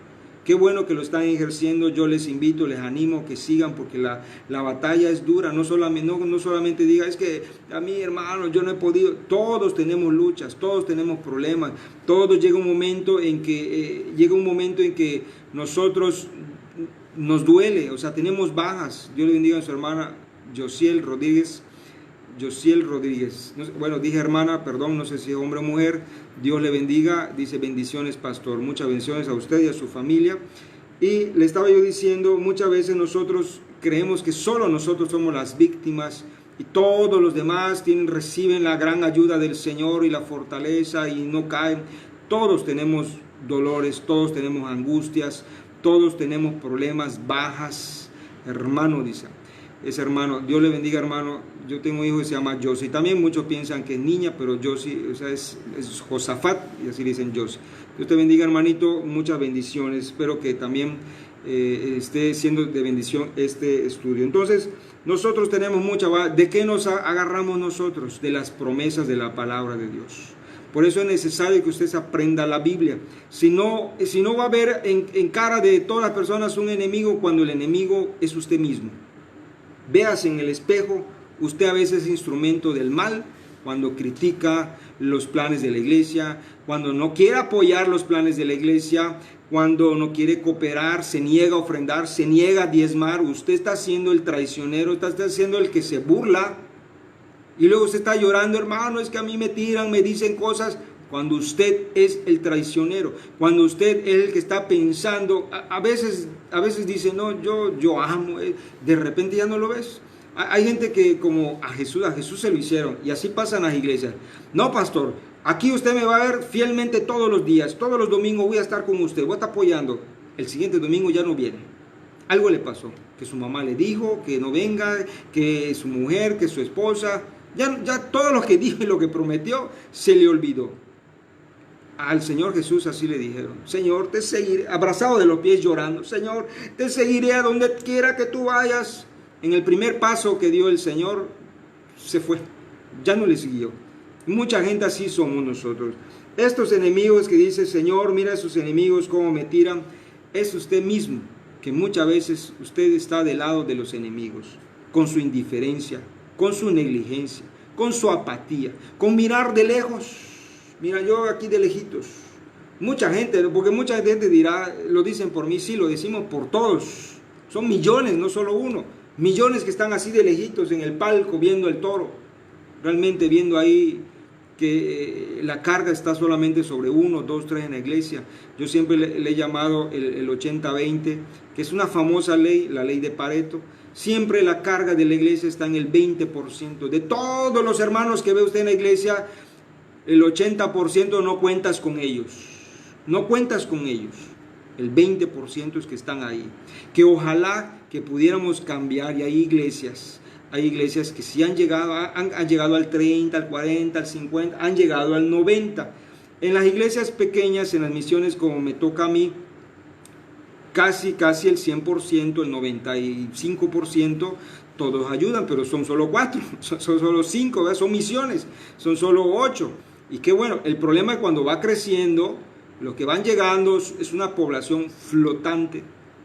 que lo están ejerciendo. Yo les invito, les animo que sigan, porque la batalla es dura. No solamente diga, es que a mí, hermano, yo no he podido. Todos tenemos luchas, todos tenemos problemas, todos llega un momento en que nosotros nos duele, o sea, tenemos bajas. Dios le bendiga a su hermana Josiel Rodríguez, bueno, dije hermana, perdón, no sé si es hombre o mujer. Dios le bendiga, dice bendiciones pastor, muchas bendiciones a usted y a su familia. Y le estaba yo diciendo, muchas veces nosotros creemos que solo nosotros somos las víctimas y todos los demás reciben la gran ayuda del Señor y la fortaleza y no caen. Todos tenemos dolores, todos tenemos angustias, todos tenemos problemas, bajas, hermano, dice. Ese hermano, Dios le bendiga, hermano. Yo tengo un hijo que se llama Josie. También muchos piensan que es niña, pero Josie, o sea, es Josafat, y así dicen Josie. Dios te bendiga, hermanito, muchas bendiciones. Espero que también esté siendo de bendición este estudio. Entonces, nosotros tenemos ¿de qué nos agarramos nosotros? De las promesas de la palabra de Dios. Por eso es necesario que usted aprenda la Biblia. Si no va a haber en cara de todas las personas un enemigo, cuando el enemigo es usted mismo. Véase en el espejo, usted a veces es instrumento del mal, cuando critica los planes de la iglesia, cuando no quiere apoyar los planes de la iglesia, cuando no quiere cooperar, se niega a ofrendar, se niega a diezmar. Usted está siendo el traicionero, está siendo el que se burla, y luego usted está llorando, hermano, es que a mí me tiran, me dicen cosas. Cuando usted es el traicionero, cuando usted es el que está pensando, a veces dice, no, yo amo, de repente ya no lo ves. Hay gente que como a Jesús se lo hicieron, y así pasan las iglesias. No, pastor, aquí usted me va a ver fielmente todos los días, todos los domingos voy a estar con usted, voy a estar apoyando. El siguiente domingo ya no viene. Algo le pasó, que su mamá le dijo que no venga, que su mujer, que su esposa, ya todo lo que dijo y lo que prometió se le olvidó. Al Señor Jesús así le dijeron, Señor, te seguiré, abrazado de los pies llorando, Señor, te seguiré a donde quiera que tú vayas. En el primer paso que dio el Señor, se fue, ya no le siguió. Mucha gente así somos nosotros. Estos enemigos que dice, Señor, mira a esos enemigos cómo me tiran, es usted mismo, que muchas veces usted está del lado de los enemigos, con su indiferencia, con su negligencia, con su apatía, con mirar de lejos. Mira, yo aquí de lejitos. Mucha gente, porque mucha gente dirá, lo dicen por mí, sí, lo decimos por todos. Son millones, no solo uno. Millones que están así de lejitos en el palco viendo el toro. Realmente viendo ahí que la carga está solamente sobre 1, 2, 3 en la iglesia. Yo siempre le he llamado el 80-20, que es una famosa ley, la ley de Pareto. Siempre la carga de la iglesia está en el 20%. De todos los hermanos que ve usted en la iglesia, el 80% no cuentas con ellos. No cuentas con ellos. El 20% es que están ahí. Que ojalá que pudiéramos cambiar. Y hay iglesias que sí han llegado al 30, al 40, al 50, han llegado al 90. En las iglesias pequeñas, en las misiones como me toca a mí, casi el 100%, el 95%, todos ayudan, pero son solo 4, son solo 5, ¿verdad? Son misiones, son solo 8. Y qué bueno, el problema es cuando va creciendo, los que van llegando es una población flotante,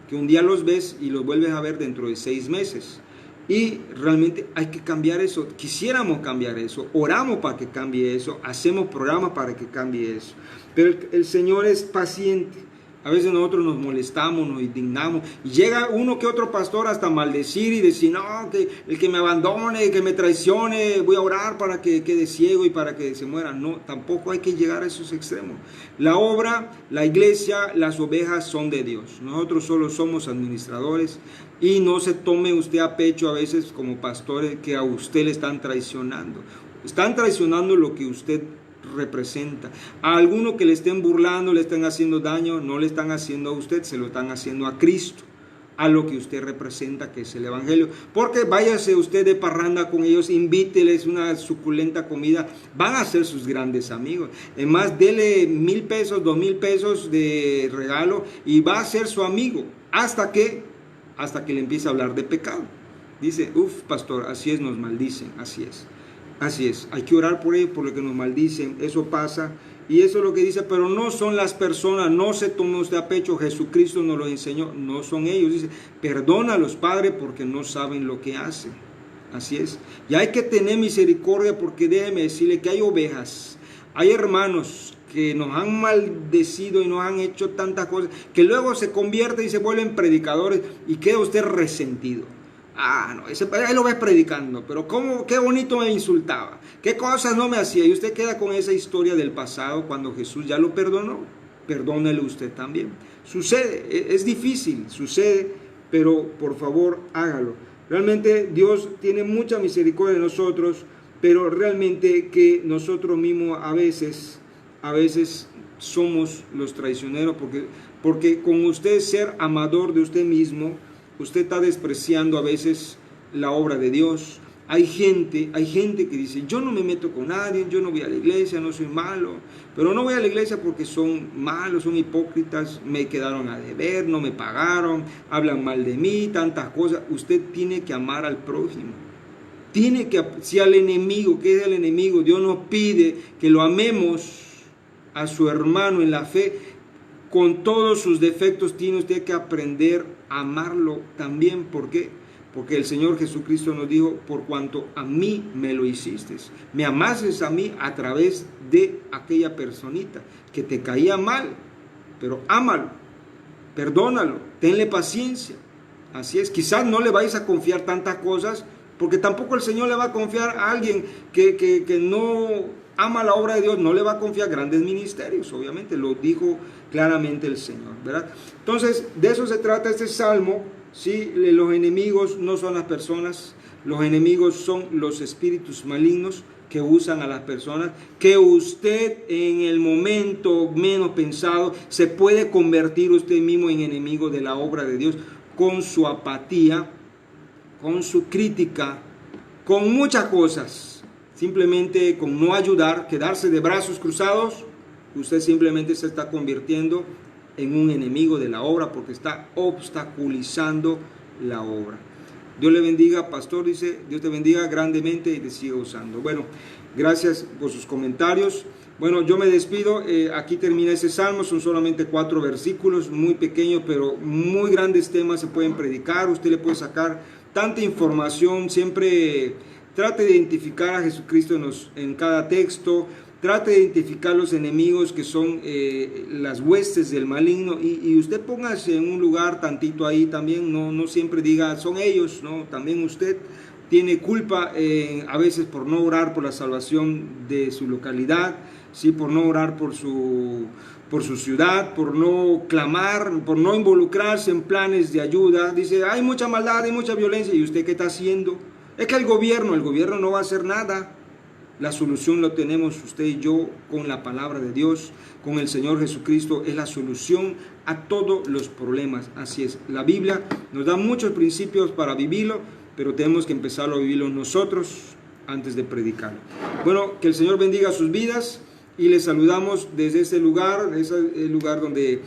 que un día los ves y los vuelves a ver dentro de 6 meses. Y realmente hay que cambiar eso. Quisiéramos cambiar eso, oramos para que cambie eso, hacemos programas para que cambie eso. Pero el Señor es paciente. A veces nosotros nos molestamos, nos indignamos, y llega uno que otro pastor hasta maldecir y decir, no, que el que me abandone, que me traicione, voy a orar para que quede ciego y para que se muera. No, tampoco hay que llegar a esos extremos. La obra, la iglesia, las ovejas son de Dios. Nosotros solo somos administradores, y no se tome usted a pecho a veces como pastores que a usted le están traicionando. Están traicionando lo que usted representa. A alguno que le estén burlando, le estén haciendo daño, no le están haciendo a usted, se lo están haciendo a Cristo, a lo que usted representa, que es el Evangelio. Porque váyase usted de parranda con ellos, invíteles una suculenta comida, van a ser sus grandes amigos. Además, dele 1,000 pesos, 2,000 pesos de regalo, y va a ser su amigo, hasta que le empiece a hablar de pecado. Dice, pastor, así es, nos maldicen, así es. Así es, hay que orar por ellos, por lo que nos maldicen, eso pasa, y eso es lo que dice, pero no son las personas, no se tome usted a pecho, Jesucristo nos lo enseñó, no son ellos, dice, perdónalos, Padre, porque no saben lo que hacen, así es, y hay que tener misericordia, porque déjeme decirle que hay ovejas, hay hermanos que nos han maldecido y nos han hecho tantas cosas, que luego se convierten y se vuelven predicadores, y queda usted resentido. No, ahí lo ves predicando, pero qué bonito me insultaba, qué cosas no me hacía, y usted queda con esa historia del pasado cuando Jesús ya lo perdonó. Perdónele usted también. Sucede, es difícil, sucede, pero por favor hágalo. Realmente Dios tiene mucha misericordia de nosotros, pero realmente que nosotros mismos a veces somos los traicioneros, porque porque con usted ser amador de usted mismo, usted está despreciando a veces la obra de Dios. Hay gente que dice, yo no me meto con nadie, yo no voy a la iglesia, no soy malo, pero no voy a la iglesia porque son malos, son hipócritas, me quedaron a deber, no me pagaron, hablan mal de mí, tantas cosas. Usted tiene que amar al prójimo. Tiene que, si al enemigo, ¿qué es el enemigo? Dios nos pide que lo amemos a su hermano en la fe, con todos sus defectos. Tiene usted que aprender a amarlo también. ¿Por qué? Porque el Señor Jesucristo nos dijo, por cuanto a mí me lo hiciste, me amases a mí a través de aquella personita que te caía mal, pero ámalo, perdónalo, tenle paciencia. Así es, quizás no le vais a confiar tantas cosas, porque tampoco el Señor le va a confiar a alguien que no ama la obra de Dios, no le va a confiar grandes ministerios, obviamente, lo dijo claramente el Señor, ¿verdad? Entonces, de eso se trata este salmo. Sí, los enemigos no son las personas, los enemigos son los espíritus malignos que usan a las personas, que usted en el momento menos pensado se puede convertir usted mismo en enemigo de la obra de Dios con su apatía, con su crítica, con muchas cosas. Simplemente con no ayudar, quedarse de brazos cruzados, usted simplemente se está convirtiendo en un enemigo de la obra, porque está obstaculizando la obra. Dios le bendiga, pastor, dice, Dios te bendiga grandemente y te siga usando. Bueno, gracias por sus comentarios. Bueno, yo me despido, aquí termina ese salmo, son solamente 4 versículos, muy pequeños, pero muy grandes temas se pueden predicar, usted le puede sacar tanta información. Siempre trate de identificar a Jesucristo en cada texto. Trate de identificar los enemigos que son las huestes del maligno, y usted póngase en un lugar tantito ahí también, no siempre diga son ellos, no, también usted tiene culpa a veces por no orar por la salvación de su localidad, ¿sí? Por no orar por su ciudad, por no clamar, por no involucrarse en planes de ayuda. Dice, hay mucha maldad, hay mucha violencia, ¿y usted qué está haciendo? Es que el gobierno no va a hacer nada. La solución lo tenemos usted y yo con la palabra de Dios, con el Señor Jesucristo. Es la solución a todos los problemas. Así es, la Biblia nos da muchos principios para vivirlo, pero tenemos que empezarlo a vivirlo nosotros antes de predicarlo. Bueno, que el Señor bendiga sus vidas, y les saludamos desde este lugar. Es el lugar donde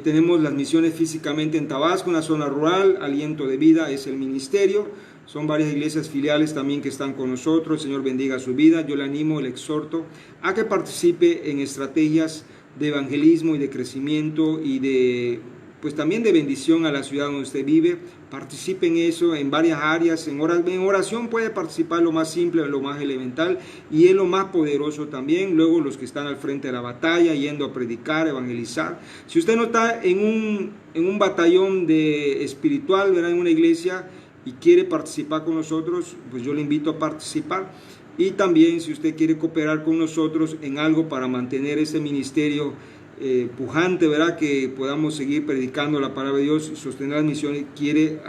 tenemos las misiones físicamente en Tabasco, una zona rural. Aliento de Vida es el ministerio. Son varias iglesias filiales también que están con nosotros. El Señor bendiga su vida. Yo le animo, le exhorto a que participe en estrategias de evangelismo y de crecimiento, y pues también de bendición a la ciudad donde usted vive. Participe en eso, en varias áreas. En oración puede participar, lo más simple, lo más elemental, y es lo más poderoso también. Luego los que están al frente de la batalla, yendo a predicar, evangelizar. Si usted no está en un batallón espiritual, ¿verdad?, en una iglesia, y quiere participar con nosotros, pues yo le invito a participar. Y también, si usted quiere cooperar con nosotros en algo para mantener ese ministerio pujante, ¿verdad?, que podamos seguir predicando la palabra de Dios y sostener las misiones, quiere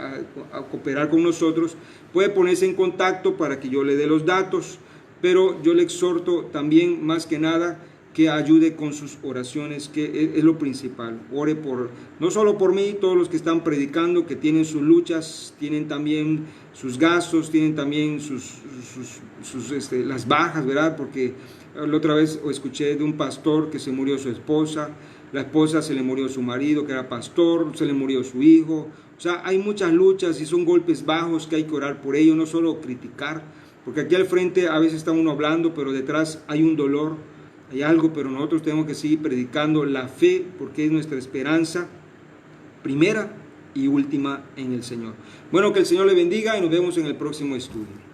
cooperar con nosotros, puede ponerse en contacto para que yo le dé los datos. Pero yo le exhorto también, más que nada, que ayude con sus oraciones, que es lo principal. Ore no solo por mí, todos los que están predicando, que tienen sus luchas, tienen también sus gastos, tienen también las bajas, ¿verdad? Porque la otra vez escuché de un pastor que se murió su esposa, la esposa se le murió su marido, que era pastor, se le murió su hijo. O sea, hay muchas luchas y son golpes bajos que hay que orar por ello, no solo criticar, porque aquí al frente a veces está uno hablando, pero detrás hay un dolor, hay algo. Pero nosotros tenemos que seguir predicando la fe, porque es nuestra esperanza primera y última en el Señor. Bueno, que el Señor le bendiga y nos vemos en el próximo estudio.